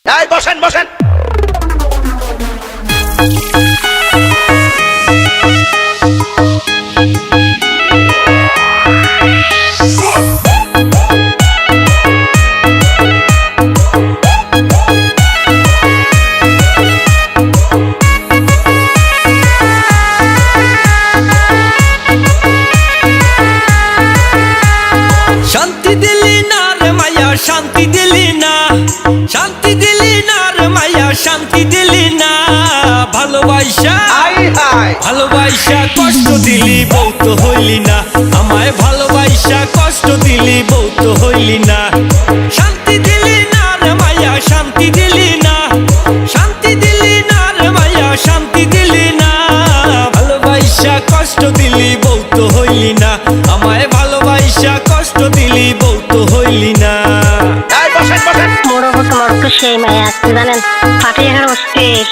এই বসেন বসেন। শান্তি দিলি না রে মায়া, শান্তি দিলি না, শান্তি দিলি না রে মায়া, শান্তি দিলি না। ভালোবাসা ভালোবাসা কষ্ট দিলি বউ তো হইলি না, আমায় ভালোবাসা কষ্ট দিলি বউ তো হইলি না। শান্তি দিলি না রে মায়া, শান্তি দিলি না, শান্তি দিলি না রে মায়া, শান্তি দিলি না। ভালোবাসা কষ্ট দিলি বউ তো হইলি না, আমায় ভালোবাসা কষ্ট দিলি বউ তো হইলি না। মোড়ো তোমার তো সেই মায়া জানেন, পাটি এখানে অস্থির।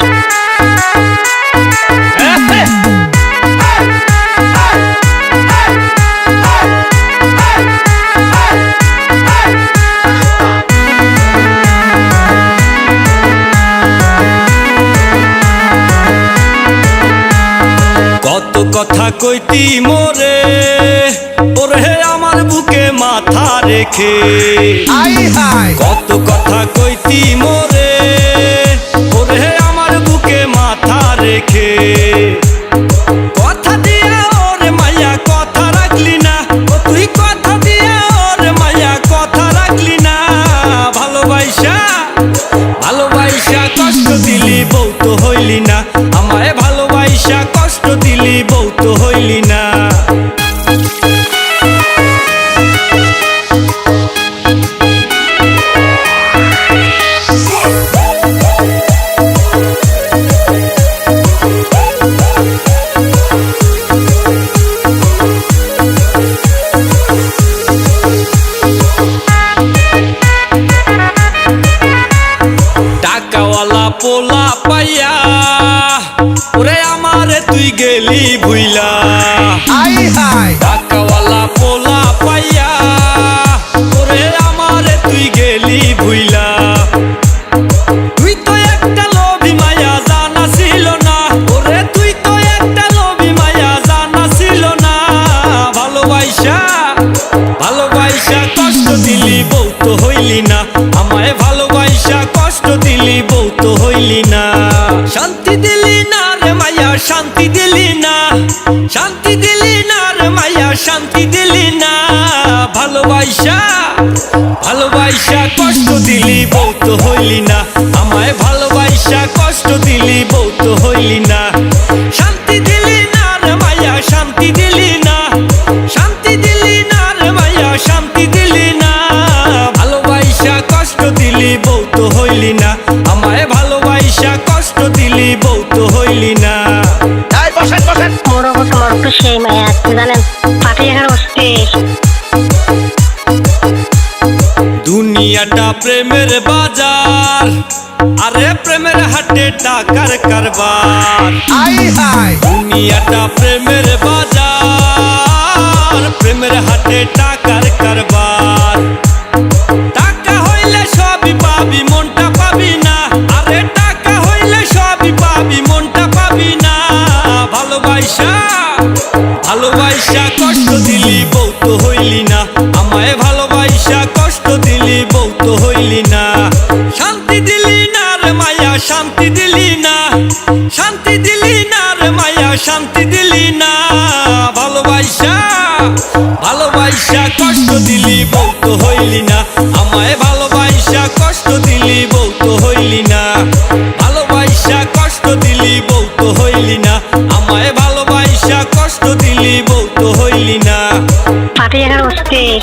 কত কথা কইতি মোরে, ওরে আমার বুকে মাথা রেখে। কত কথা কইতি মোরে, ওরে আমার বুকে মাথা রেখে। কথা দিয়া ওরে মায়া কথা রাখলি না, ও তুই কথা দিয়া ওরে মায়া কথা রাখলি না। ভালোবাসা ভালোবাসা কষ্ট দিলি বউ তো হইলি না, আমায় ভালোবাসা কষ্ট দিলি বউ তো হইলি না। টাকাওয়ালা পোলা পাইয়া ওরে আমারে তুই গেলি ভুইলা। টাকাওয়ালা পোলা পাইয়া ওরে আমারে তুই গেলি ভুইলা। তুই তো একটা লোভী মায়া জানা ছিল না, ওরে তুই তো একটা লোভী মায়া জানা ছিল না। ভালোবাসা ভালোবাসা কষ্ট দিলি বউ তো হইলি না, আমায় ভালোবাসা কষ্ট দিলি বউ তো হইলি না। শান্তি দিলি না রে মায়া, শান্তি দিলি না, শান্তি দিলি না রে মায়া, শান্তি দিলি না। ভালোবাসা ভালোবাসা কষ্ট দিলি বউ তো হইলি না, আমায় ভালোবাসা কষ্ট দিলি বউ তো হইলি না। শান্তি দিলি না রে মায়া, শান্তি দিলি না, শান্তি দিলি না রে মায়া, শান্তি দিলি না। ভালোবাসা কষ্ট দিলি বউ তো হইলি না, আমায় ভালোবাসা কষ্ট দিলি বউ তো হইলি না। মোড়ো তোমার তো সেই মায়া জানেন, পাটি এখানে অস্থির। দুনিয়াটা প্রেমের বাজার, আরে প্রেমের হাটে টাকার কারবার। দুনিয়াটা প্রেমের বাজার, প্রেমের হাটে টাকার কারবার। টাকা হইলে সবই পাবি মনটা পাবি না, আরে টাকা হইলে সবই পাবি মনটা পাবি না। ভালোবাসা ভালোবাসা কষ্ট দিলি বউ তো হইলি না, আমায় ভালোবাসা কষ্ট দিলি বউ তো হইলি না। শান্তি দিলি না রে মায়া, শান্তি দিলি না, শান্তি দিলি না রে মায়া, শান্তি দিলি না। ভালোবাসা ভালোবাসা কষ্ট দিলি বউ তো হইলি না, আমায় ভালোবাসা কষ্ট দিলি বউ তো হইলি না। ভালোবাসা কষ্ট দিলি বউ তো হইলি না, আমায় ভালোবাসা কষ্ট দিলি বউ তো হইলি না। পাটি এখানে অস্থির।